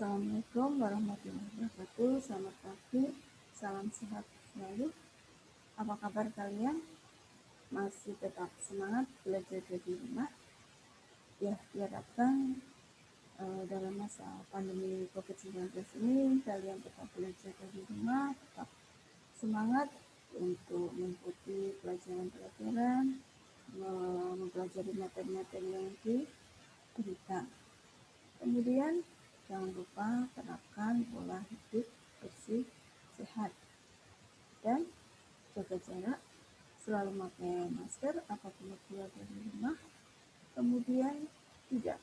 Assalamualaikum warahmatullahi wabarakatuh. Selamat pagi, salam sehat selalu. Apa kabar kalian? Masih tetap semangat belajar di rumah? Ya, diharapkan dalam masa pandemi COVID-19 ini kalian tetap belajar di rumah, tetap semangat untuk mengikuti pelajaran-pelajaran, mempelajari materi-materi yang diberikan. Kemudian jangan lupa terapkan pola hidup bersih, sehat, dan jaga jarak, selalu pakai masker apabila keluar dari rumah, kemudian tidak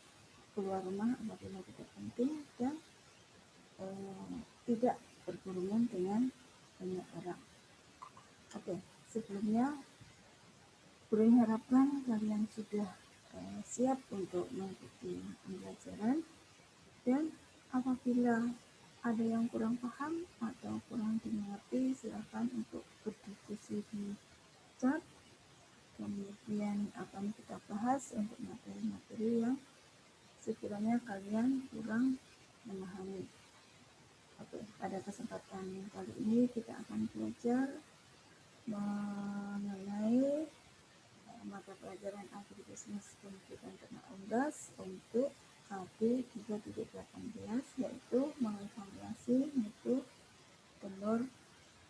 keluar rumah apabila tidak penting, dan tidak berkerumun dengan banyak orang. Oke, sebelumnya Bro harapkan kalian sudah siap untuk mengikuti pembelajaran, dan apabila ada yang kurang paham atau kurang dimengerti, silakan untuk berdiskusi di chat. Kemudian akan kita bahas untuk materi-materi yang sekiranya kalian kurang memahami. Oke, pada kesempatan kali ini kita akan belajar mengenai mata pelajaran agribisnis pendidikan ternak unggas untuk KD 3.18, yaitu mengevaluasi mutu telur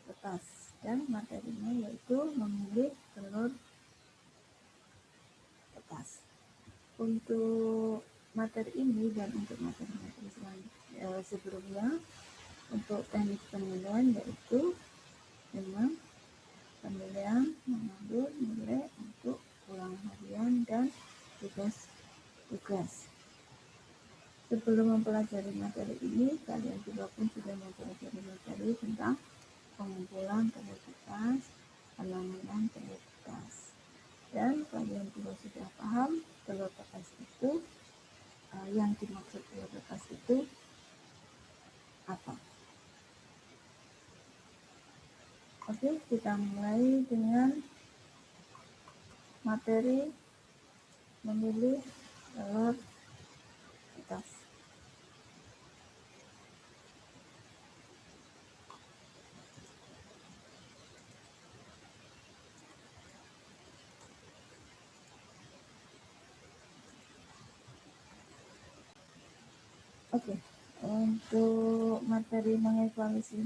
tetas, dan materinya yaitu memilih telur tetas. Untuk materi ini dan untuk materi-materi sebelumnya, untuk teknik penilaian yaitu dengan penilaian mengambil nilai untuk ulangan harian dan tugas. Sebelum mempelajari materi ini, kalian juga pun sudah mempelajari materi tentang pengumpulan telur tetas, penanganan telur tetas, dan kalian juga sudah paham telur tetas itu, yang dimaksud telur tetas itu apa. Oke, kita mulai dengan materi memilih telur tetas. Oke, untuk materi mengevaluasi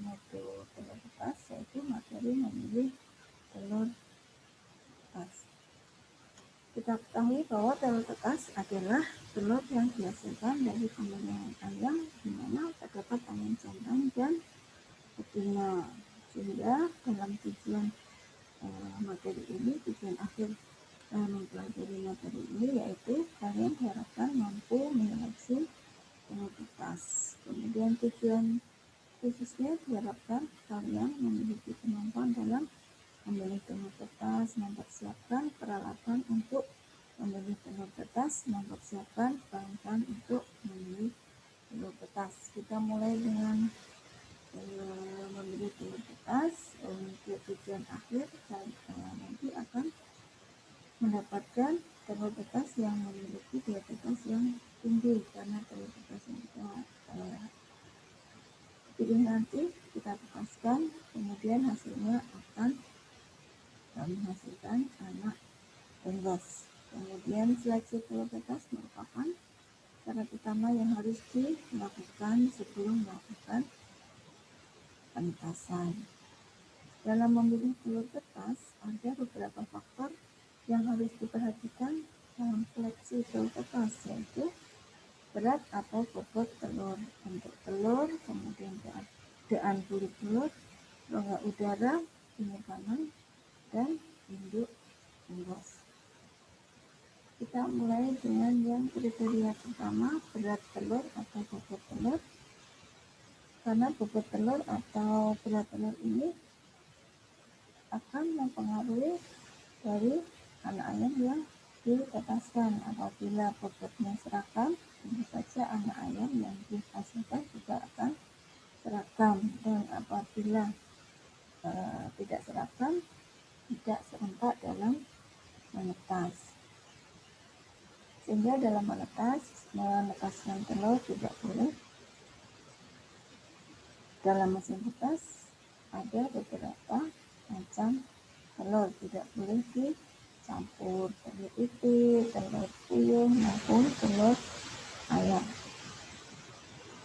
mutu telur tetas, yaitu materi memilih telur tetas. Kita ketahui bahwa telur tetas adalah telur yang dihasilkan dari pemberian ayam, di mana terdapat ayam jantan dan betina. Sehingga dalam tujuan materi ini, tujuan akhir mempelajari materi ini, yaitu kalian diharapkan mampu menyeleksi telur tetas. Kemudian tujuan khususnya diharapkan kalian memiliki kemampuan dalam memilih telur tetas, mempersiapkan peralatan untuk memilih telur tetas, mempersiapkan bahan untuk memilih telur tetas. Kita mulai dengan memilih telur tetas. Untuk tujuan akhir nanti akan mendapatkan telur tetas yang memiliki kualitas yang tinggi, karena telur tetas yang kita pilih nanti kita tepaskan, kemudian hasilnya akan menghasilkan anak unggas. Kemudian seleksi telur tetas merupakan syarat utama yang harus dilakukan sebelum melakukan penetasan. Dalam memilih telur tetas, ada beberapa faktor yang harus diperhatikan dalam seleksi telur tetas, yaitu berat atau bobot telur, bentuk telur, kemudian keadaan kulit telur, rongga udara, penyimpanan, dan induk unggas. Kita mulai dengan yang kriteria pertama, berat telur atau bobot telur. Karena bobot telur atau berat telur ini akan mempengaruhi dari anak ayam yang ditetaskan. Apabila bobotnya seragam, tentu saja anak ayam yang dihasilkan juga akan seragam, dan apabila tidak seragam, tidak serentak dalam menetas. Sehingga dalam menetaskan telur tidak boleh. Dalam mesin petas ada beberapa macam telur, tidak boleh dicampur, telur itik, telur puyuh maupun telur ayam.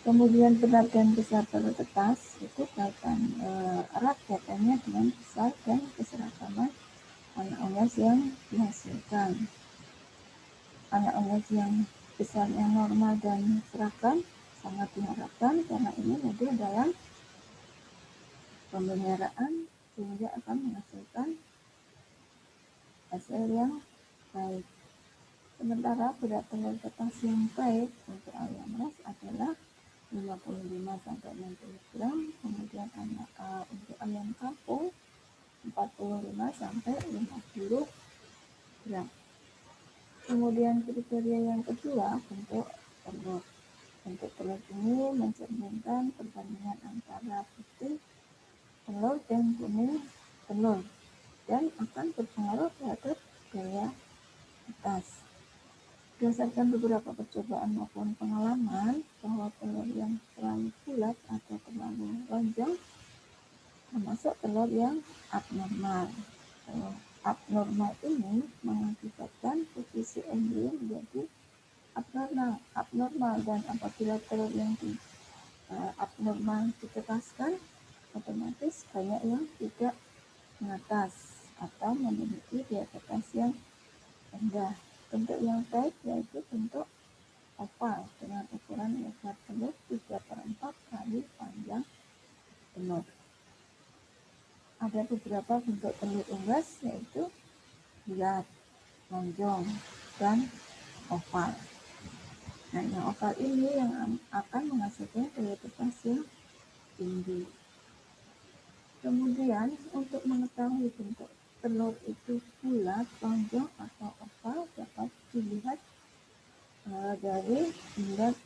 Kemudian berat dan besar telur tetas itu erat kaitannya dengan besar dan keserakaman anak unggas yang dihasilkan. Anak unggas yang besarnya normal dan seragam sangat diharapkan karena ini mudah dalam pemeliharaan sehingga akan menghasilkan hasil yang baik. Sementara berat telur tetas yang baik untuk ayam ras adalah 55-60 gram, kemudian untuk ayam kampung 45-50 gram. Kemudian kriteria yang kedua bentuk telur. Bentuk telur ini mencerminkan perbandingan antara putih telur dan kuning telur dan akan berpengaruh terhadap gaya atas. Berdasarkan beberapa percobaan maupun pengalaman bahwa telur yang terlalu bulat atau terlalu lonjong termasuk telur yang abnormal. Telur abnormal ini mengakibatkan posisi embrio menjadi abnormal dan apabila telur yang abnormal ditetaskan otomatis banyak yang tidak menetas atau memiliki diabetes yang rendah. Bentuk yang baik yaitu bentuk oval dengan ukuran lebar telur 3/4 kali panjang telur. Ada beberapa bentuk telur unggas yaitu bulat, lonjong, dan oval. Nah, yang oval ini yang akan menghasilkan telur tetas yang tinggi. Kemudian untuk mengetahui bentuk telur itu bulat, lonjong, atau oval dapat dilihat dari indeks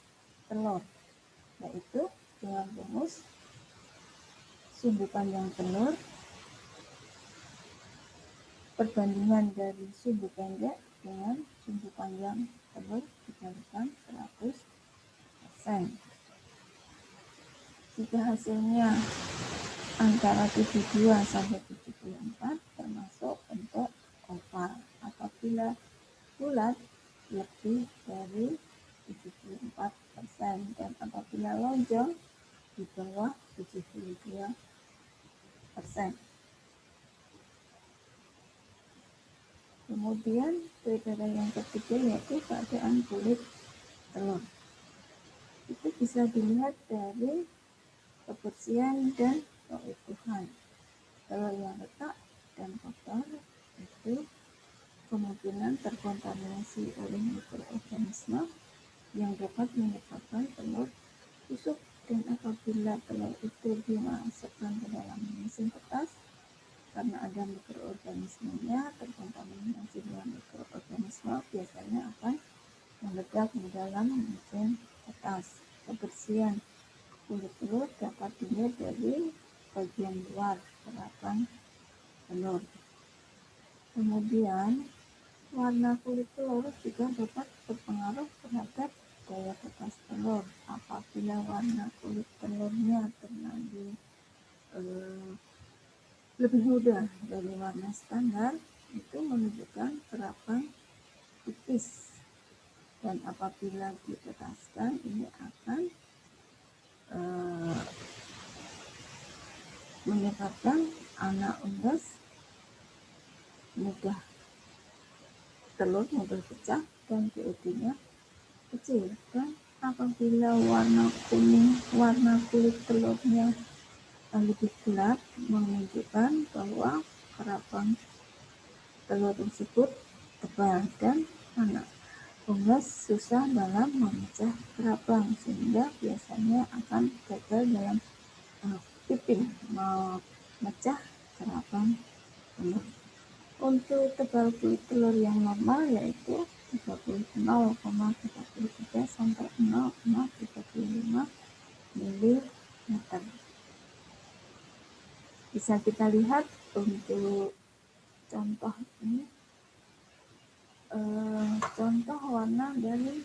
telur, yaitu dengan rumus sumbu panjang telur perbandingan dari sumbu pendek dengan sumbu panjang telur dikalikan 100%. Jika hasilnya antara 72 sampai 74 termasuk bentuk oval. Apabila bulat lebih dari 74% dan apabila lonjong di bawah 72%. Kemudian kriteria yang ketiga yaitu keadaan kulit telur. Itu bisa dilihat dari kebersihan dan keutuhan. Telur yang retak dan kotor itu kemungkinan terkontaminasi oleh mikroorganisme yang dapat menyebabkan telur busuk, dan apabila telur itu dimasukkan ke dalam mesin petas karena ada mikroorganismenya, terkontaminasi dengan mikroorganisme biasanya akan meledak di dalam mesin petas. Kebersihan kulit telur dapat dilihat dari bagian luar perabang telur. Kemudian warna kulit telur juga dapat berpengaruh terhadap daya tetas telur. Apabila warna kulit telurnya terlalu lebih muda dari warna standar, itu menunjukkan perabang tipis, dan apabila ditetaskan ini akan menyebabkan anak unggas mudah telur mudah pecah dan DOD-nya kecil. Dan apabila warna kulit telurnya lebih gelap menunjukkan bahwa perabang telur tersebut tebal dan anak unggas susah dalam memecah perabang sehingga biasanya akan gagal dalam piping memecah perabang telur. Untuk tebal kulit telur yang normal yaitu 0,33 sampai 0,35 mm. Bisa kita lihat untuk contoh ini contoh warna dari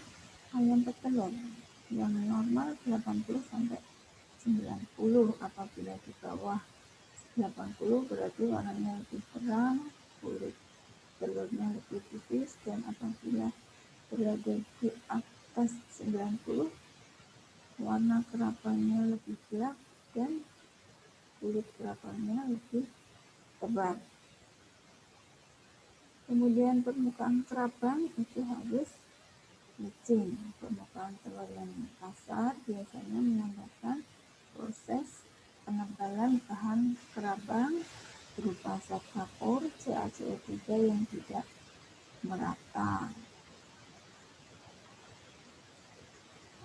ayam petelur yang normal 80 sampai 90. Apabila di bawah 80 berarti warnanya lebih terang, kulit telurnya lebih tipis, dan apabila berada di atas 90 warna kerapannya lebih gelap dan kulit kerapannya lebih tebal. Kemudian permukaan kerapang itu harus licin. Permukaan telur yang kasar biasanya menandakan proses penebalan bahan kerapang berupa zat kapur CaCO3 yang tidak merata.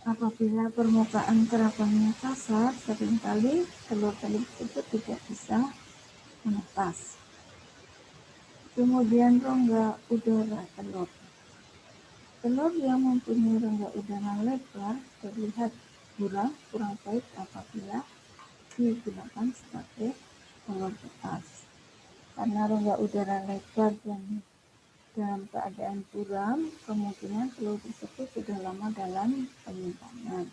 Apabila permukaan kerapangnya kasar, seringkali telur-telur tersebut tidak bisa menetas. Kemudian rongga udara telur. Telur yang mempunyai rongga udara lebar terlihat kurang baik apabila digunakan sebagai telur tetas. Karena rongga udara lebar dan dalam keadaan buram, kemungkinan telur tersebut sudah lama dalam penyimpanan.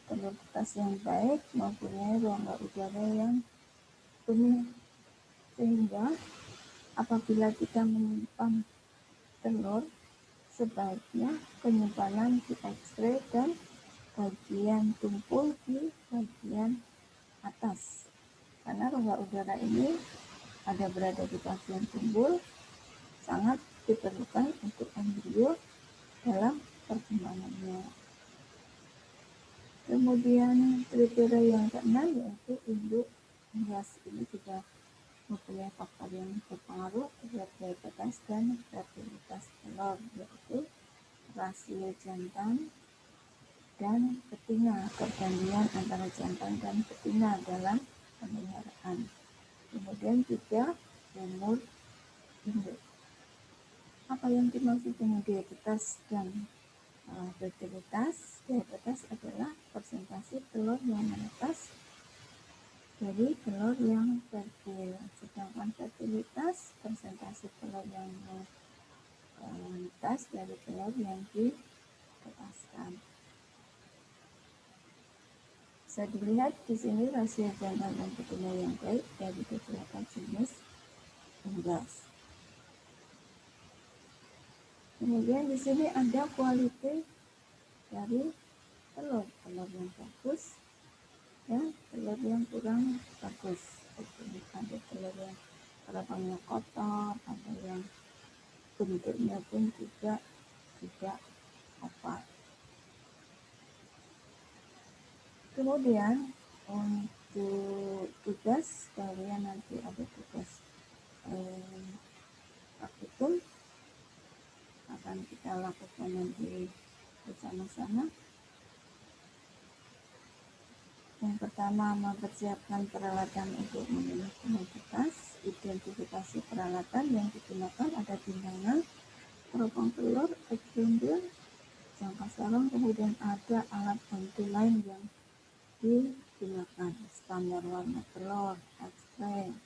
Telur tetas yang baik mempunyai rongga udara yang penuh, sehingga apabila kita menyimpan telur, sebaiknya penyimpanan diekstrak dan bagian tumpul di bagian atas. Karena rongga udara ini ada berada di bagian tumpul, sangat diperlukan untuk embrio dalam perkembangannya. Kemudian kriteria yang keenam yaitu induk unggas. Ini juga mempunyai faktor yang berpengaruh terhadap daya tetas dan fertilitas telur, yaitu rasio jantan dan betina, perbandingan antara jantan dan betina dalam pemeliharaan. Kemudian juga umur induk. Apa yang dimaksud dengan daya tetas dan fertilitas? Daya tetas adalah persentase telur yang menetas dari telur yang fertil, sedangkan fertilitas persentase telur yang menetas dari telur yang ditetaskan. Bisa dilihat di sini rasio jantan dan betina yang baik dari beberapa jenis unggas. Kemudian di sini ada kualitas dari telur yang bagus dan telur yang kurang bagus. Ada telur yang kerapangnya kotor, ada yang bentuknya pun juga tidak oval. Kemudian untuk tugas kalian nanti ada tugas praktikum akan kita lakukan nanti bersama-sama. Yang pertama, mempersiapkan peralatan untuk memilih komoditas. Identifikasi peralatan yang digunakan ada timbangan, teropong telur, ekstender, jangka sarung, kemudian ada alat bantu lain yang digunakan, standar warna telur, ekstrak,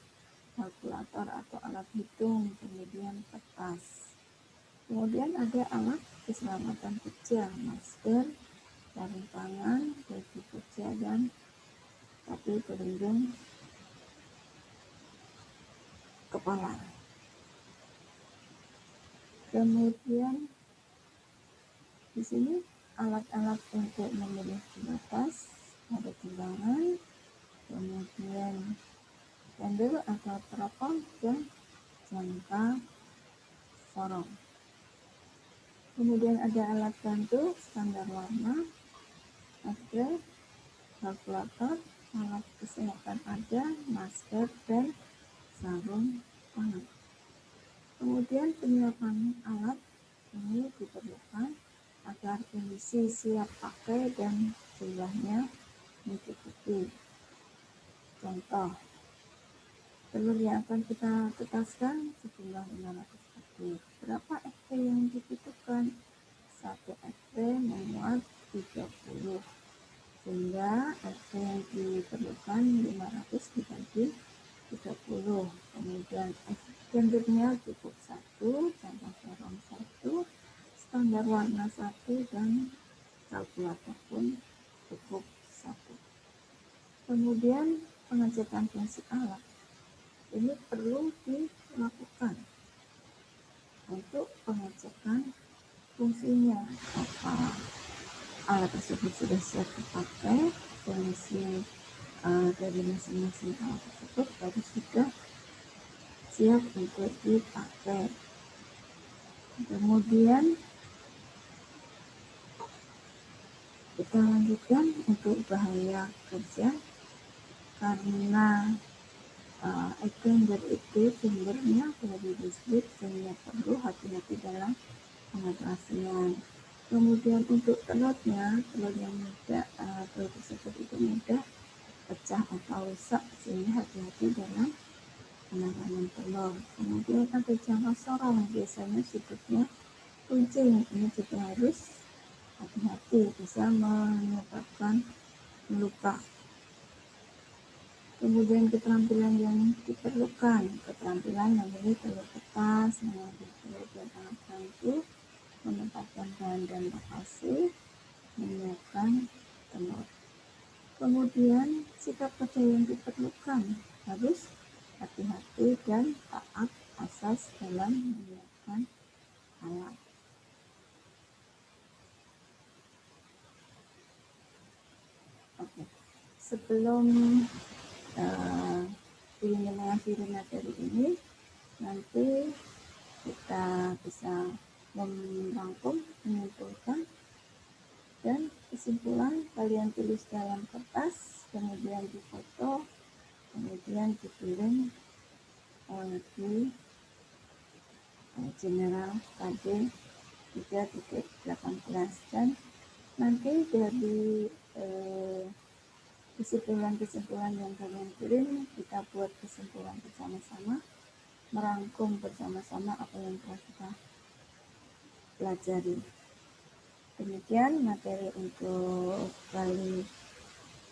kalkulator atau alat hitung, kemudian kertas. Kemudian ada alat keselamatan kerja, masker, sarung tangan, baju kerja, dan topi pelindung kepala. Kemudian di sini alat-alat untuk memilih batas, ada timbangan, kemudian candle atau teropong, dan jangka sorong. Kemudian ada alat bantu, standar warna, ekstrak, kalkulator, alat kesehatan ada, masker, dan sarung tangan. Kemudian penyiapan alat ini diperlukan agar kondisi siap pakai dan jumlahnya mencukupi. Contoh, telur yang akan kita tetaskan sejumlah 500 butir. Berapa ekstrak yang dibutuhkan? 1 ekstrak memuat 30, sehingga ekstrak yang diperlukan 500 dibagi 30. Kemudian gendernya cukup 1, contoh serum 1, standar warna 1, dan kalkulator pun cukup 1. Kemudian pengecekan fungsi alat ini perlu dilakukan. Untuk pengecekan fungsinya, apa alat tersebut sudah siap dipakai, fungsi dari masing-masing alat tersebut baru sudah siap untuk dipakai. Kemudian kita lanjutkan untuk bahaya kerja, karena exchanger itu sumbernya dari listrik, sehingga perlu hati-hati dalam pengoperasian. Kemudian untuk telurnya, telur yang mudah, telur tersebut itu mudah pecah atau rusak, sehingga hati-hati dalam penanganan telur. Kemudian ada jangka sorong, biasanya sudutnya runcing, ini juga harus hati-hati, bisa menyebabkan luka. Kemudian keterampilan yang diperlukan, keterampilan memilih telur kertas, mengambil telur dan alat bantu, menempatkan bahan dan lokasi, menyiapkan telur. Kemudian sikap kerja yang diperlukan, harus hati-hati dan taat asas dalam menyiapkan alat. Oke, sebelum ingin mengakhiri materi ini, nanti kita bisa merangkum, menyimpulkan, dan kesimpulan kalian tulis dalam kertas, kemudian difoto, kemudian dikirim di General KD 3.18, dan nanti dari kesimpulan-kesimpulan yang kalian kirim, kita buat kesimpulan bersama-sama, merangkum bersama-sama apa yang telah kita pelajari. Demikian materi untuk kali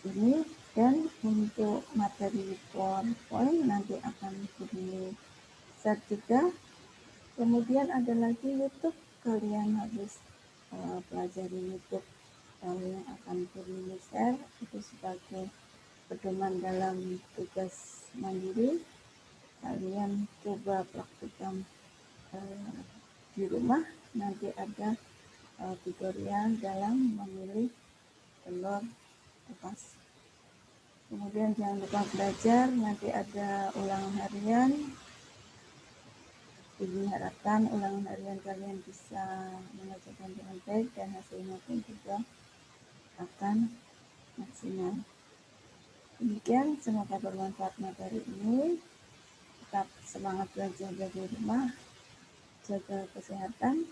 ini, dan untuk materi PowerPoint nanti akan di-share juga. Kemudian ada lagi YouTube, kalian harus pelajari YouTube yang akan di-share, itu sebagai pedoman dalam tugas mandiri. Kalian coba praktikkan di rumah, nanti ada tutorial dalam memilih telur lepas. Kemudian jangan lupa belajar, nanti ada ulangan harian. Diharapkan ulangan harian kalian bisa mengerjakan dengan baik dan hasilnya pun juga akan maksimal. Demikian, semoga bermanfaat materi ini. Tetap semangat belajar di rumah, jaga kesehatan,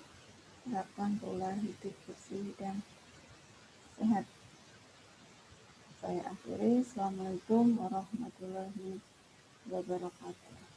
terapkan pola hidup bersih dan sehat. Saya akhiri. Assalamualaikum warahmatullahi wabarakatuh.